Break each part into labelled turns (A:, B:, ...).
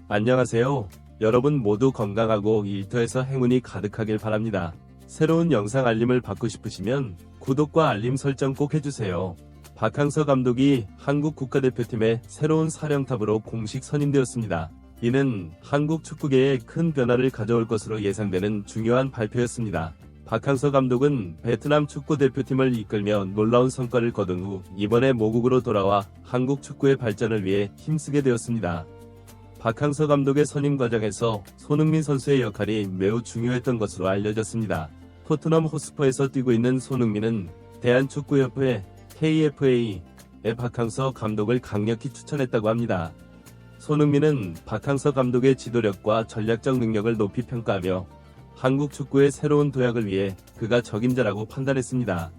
A: 안녕하세요. 여러분 모두 건강하고 일터에서 행운이 가득하길 바랍니다. 새로운 영상 알림을 받고 싶으시면 구독과 알림 설정 꼭 해주세요. 박항서 감독이 한국 국가대표팀의 새로운 사령탑으로 공식 선임되었습니다. 이는 한국 축구계에 큰 변화를 가져올 것으로 예상되는 중요한 발표였습니다. 박항서 감독은 베트남 축구대표팀을 이끌며 놀라운 성과를 거둔 후 이번에 모국으로 돌아와 한국 축구의 발전을 위해 힘쓰게 되었습니다. 박항서 감독의 선임 과정에서 손흥민 선수의 역할이 매우 중요했던 것으로 알려졌습니다. 토트넘 호스퍼에서 뛰고 있는 손흥민은 대한축구협회 KFA에 박항서 감독을 강력히 추천했다고 합니다. 손흥민은 박항서 감독의 지도력과 전략적 능력을 높이 평가하며 한국 축구의 새로운 도약을 위해 그가 적임자라고 판단했습니다.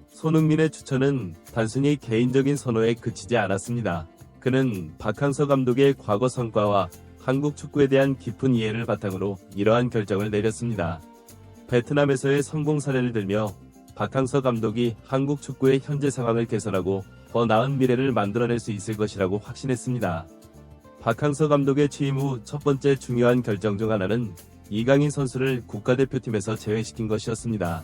A: 손흥민의 추천은 단순히 개인적인 선호에 그치지 않았습니다. 그는 박항서 감독의 과거 성과와 한국 축구에 대한 깊은 이해를 바탕으로 이러한 결정을 내렸습니다. 베트남에서의 성공 사례를 들며 박항서 감독이 한국 축구의 현재 상황을 개선하고 더 나은 미래를 만들어낼 수 있을 것이라고 확신했습니다. 박항서 감독의 취임 후 첫 번째 중요한 결정 중 하나는 이강인 선수를 국가대표팀에서 제외시킨 것이었습니다.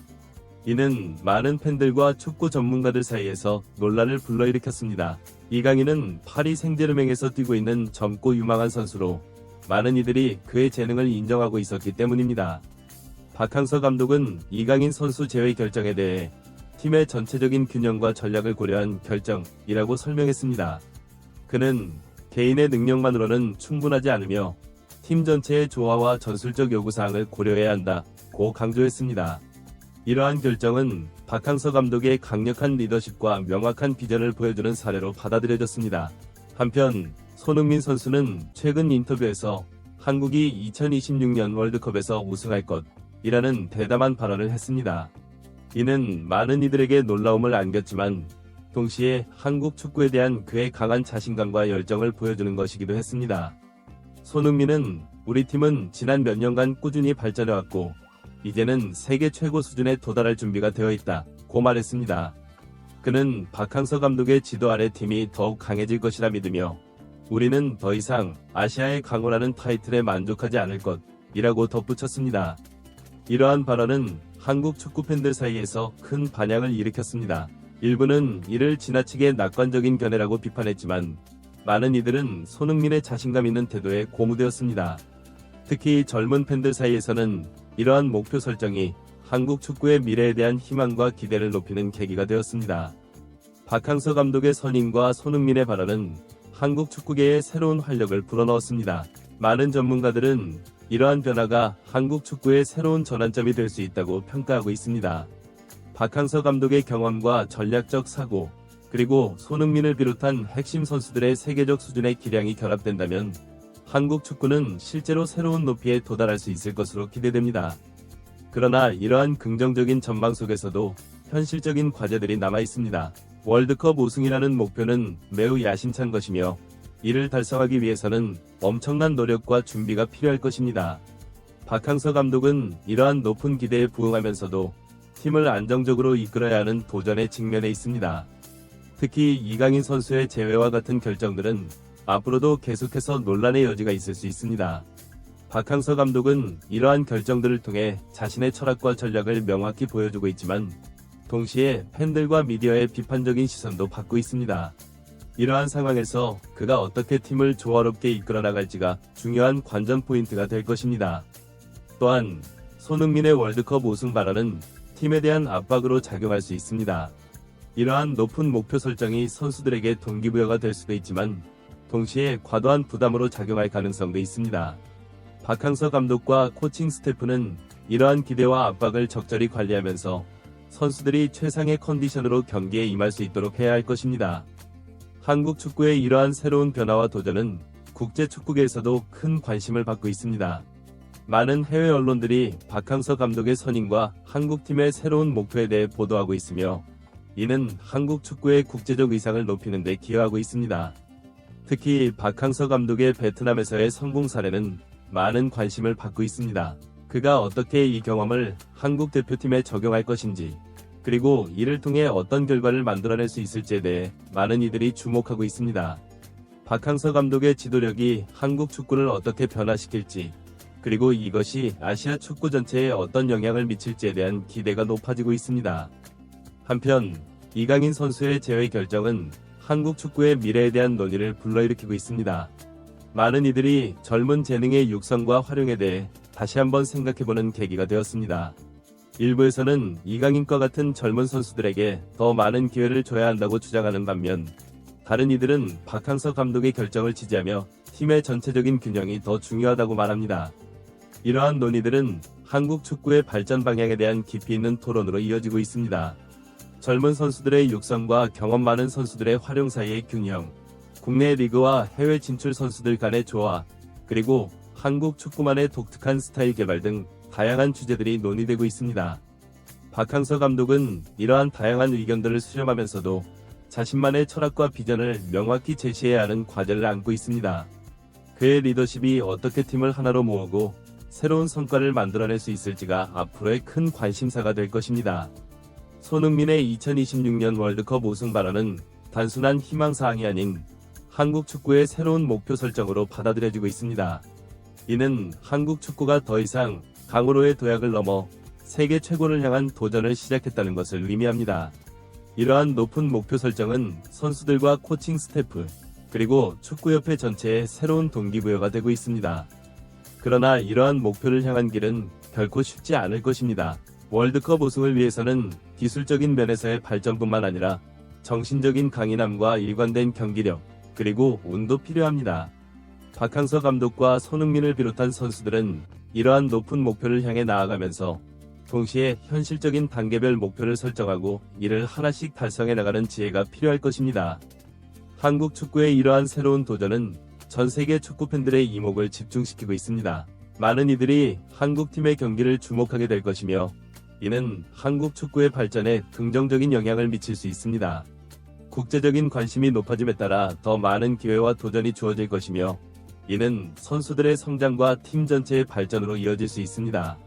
A: 이는 많은 팬들과 축구 전문가들 사이에서 논란을 불러일으켰습니다. 이강인은 파리 생제르맹에서 뛰고 있는 젊고 유망한 선수로 많은 이들이 그의 재능을 인정하고 있었기 때문입니다. 박항서 감독은 이강인 선수 제외 결정에 대해 팀의 전체적인 균형과 전략을 고려한 결정이라고 설명했습니다. 그는 개인의 능력만으로는 충분하지 않으며 팀 전체의 조화와 전술적 요구사항을 고려해야 한다고 강조했습니다. 이러한 결정은 박항서 감독의 강력한 리더십과 명확한 비전을 보여주는 사례로 받아들여졌습니다. 한편 손흥민 선수는 최근 인터뷰에서 한국이 2026년 월드컵에서 우승할 것이라는 대담한 발언을 했습니다. 이는 많은 이들에게 놀라움을 안겼지만 동시에 한국 축구에 대한 그의 강한 자신감과 열정을 보여주는 것이기도 했습니다. 손흥민은 우리 팀은 지난 몇 년간 꾸준히 발전해왔고 이제는 세계 최고 수준에 도달할 준비가 되어 있다고 말했습니다. 그는 박항서 감독의 지도 아래 팀이 더욱 강해질 것이라 믿으며 우리는 더 이상 아시아의 강호라는 타이틀에 만족하지 않을 것이라고 덧붙였습니다. 이러한 발언은 한국 축구 팬들 사이에서 큰 반향을 일으켰습니다. 일부는 이를 지나치게 낙관적인 견해라고 비판했지만 많은 이들은 손흥민의 자신감 있는 태도에 고무되었습니다. 특히 젊은 팬들 사이에서는 이러한 목표 설정이 한국 축구의 미래에 대한 희망과 기대를 높이는 계기가 되었습니다. 박항서 감독의 선임과 손흥민의 발언은 한국 축구계에 새로운 활력을 불어넣었습니다. 많은 전문가들은 이러한 변화가 한국 축구의 새로운 전환점이 될 수 있다고 평가하고 있습니다. 박항서 감독의 경험과 전략적 사고, 그리고 손흥민을 비롯한 핵심 선수들의 세계적 수준의 기량이 결합된다면 한국 축구는 실제로 새로운 높이에 도달할 수 있을 것으로 기대됩니다. 그러나 이러한 긍정적인 전망 속에서도 현실적인 과제들이 남아 있습니다. 월드컵 우승이라는 목표는 매우 야심찬 것이며 이를 달성하기 위해서는 엄청난 노력과 준비가 필요할 것입니다. 박항서 감독은 이러한 높은 기대에 부응하면서도 팀을 안정적으로 이끌어야 하는 도전에 직면해 있습니다. 특히 이강인 선수의 제외와 같은 결정들은 앞으로도 계속해서 논란의 여지가 있을 수 있습니다. 박항서 감독은 이러한 결정들을 통해 자신의 철학과 전략을 명확히 보여주고 있지만 동시에 팬들과 미디어의 비판적인 시선도 받고 있습니다. 이러한 상황에서 그가 어떻게 팀을 조화롭게 이끌어 나갈지가 중요한 관전 포인트가 될 것입니다. 또한 손흥민의 월드컵 우승 발언은 팀에 대한 압박으로 작용할 수 있습니다. 이러한 높은 목표 설정이 선수들에게 동기부여가 될 수도 있지만 동시에 과도한 부담으로 작용할 가능성도 있습니다. 박항서 감독과 코칭 스태프는 이러한 기대와 압박을 적절히 관리하면서 선수들이 최상의 컨디션으로 경기에 임할 수 있도록 해야 할 것입니다. 한국 축구의 이러한 새로운 변화와 도전은 국제 축구계에서도 큰 관심을 받고 있습니다. 많은 해외 언론들이 박항서 감독의 선임과 한국팀의 새로운 목표에 대해 보도하고 있으며 이는 한국 축구의 국제적 위상을 높이는 데 기여하고 있습니다. 특히 박항서 감독의 베트남에서의 성공 사례는 많은 관심을 받고 있습니다. 그가 어떻게 이 경험을 한국 대표팀에 적용할 것인지, 그리고 이를 통해 어떤 결과를 만들어낼 수 있을지에 대해 많은 이들이 주목하고 있습니다. 박항서 감독의 지도력이 한국 축구를 어떻게 변화시킬지, 그리고 이것이 아시아 축구 전체에 어떤 영향을 미칠지에 대한 기대가 높아지고 있습니다. 한편 이강인 선수의 제외 결정은 한국 축구의 미래에 대한 논의를 불러일으키고 있습니다. 많은 이들이 젊은 재능의 육성과 활용에 대해 다시 한번 생각해보는 계기가 되었습니다. 일부에서는 이강인과 같은 젊은 선수들에게 더 많은 기회를 줘야 한다고 주장하는 반면, 다른 이들은 박항서 감독의 결정을 지지하며 팀의 전체적인 균형이 더 중요하다고 말합니다. 이러한 논의들은 한국 축구의 발전 방향에 대한 깊이 있는 토론으로 이어지고 있습니다. 젊은 선수들의 육성과 경험 많은 선수들의 활용 사이의 균형, 국내 리그와 해외 진출 선수들 간의 조화, 그리고 한국 축구만의 독특한 스타일 개발 등 다양한 주제들이 논의되고 있습니다. 박항서 감독은 이러한 다양한 의견들을 수렴하면서도 자신만의 철학과 비전을 명확히 제시해야 하는 과제를 안고 있습니다. 그의 리더십이 어떻게 팀을 하나로 모으고 새로운 성과를 만들어낼 수 있을지가 앞으로의 큰 관심사가 될 것입니다. 손흥민의 2026년 월드컵 우승 발언은 단순한 희망사항이 아닌 한국 축구의 새로운 목표 설정으로 받아들여지고 있습니다. 이는 한국 축구가 더 이상 강으로의 도약을 넘어 세계 최고를 향한 도전을 시작했다는 것을 의미합니다. 이러한 높은 목표 설정은 선수들과 코칭 스태프, 그리고 축구협회 전체의 새로운 동기부여가 되고 있습니다. 그러나 이러한 목표를 향한 길은 결코 쉽지 않을 것입니다. 월드컵 우승을 위해서는 기술적인 면에서의 발전뿐만 아니라 정신적인 강인함과 일관된 경기력, 그리고 운도 필요합니다. 박항서 감독과 손흥민을 비롯한 선수들은 이러한 높은 목표를 향해 나아가면서 동시에 현실적인 단계별 목표를 설정하고 이를 하나씩 달성해 나가는 지혜가 필요할 것입니다. 한국 축구의 이러한 새로운 도전은 전 세계 축구 팬들의 이목을 집중시키고 있습니다. 많은 이들이 한국팀의 경기를 주목하게 될 것이며, 이는 한국 축구의 발전에 긍정적인 영향을 미칠 수 있습니다. 국제적인 관심이 높아짐에 따라 더 많은 기회와 도전이 주어질 것이며, 이는 선수들의 성장과 팀 전체의 발전으로 이어질 수 있습니다.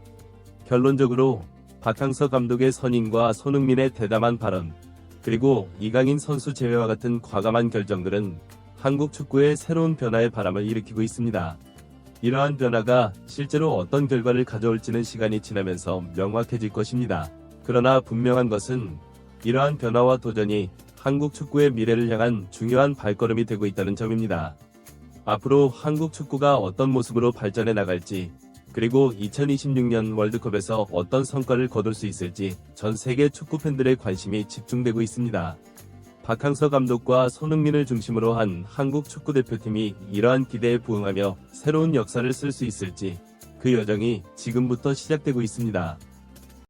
A: 결론적으로 박항서 감독의 선임과 손흥민의 대담한 발언, 그리고 이강인 선수 제외와 같은 과감한 결정들은 한국 축구의 새로운 변화의 바람을 일으키고 있습니다. 이러한 변화가 실제로 어떤 결과를 가져올지는 시간이 지나면서 명확해질 것입니다. 그러나 분명한 것은 이러한 변화와 도전이 한국 축구의 미래를 향한 중요한 발걸음이 되고 있다는 점입니다. 앞으로 한국 축구가 어떤 모습으로 발전해 나갈지, 그리고 2026년 월드컵에서 어떤 성과를 거둘 수 있을지 전 세계 축구 팬들의 관심이 집중되고 있습니다. 박항서 감독과 손흥민을 중심으로 한 한국 축구 대표팀이 이러한 기대에 부응하며 새로운 역사를 쓸 수 있을지, 그 여정이 지금부터 시작되고 있습니다.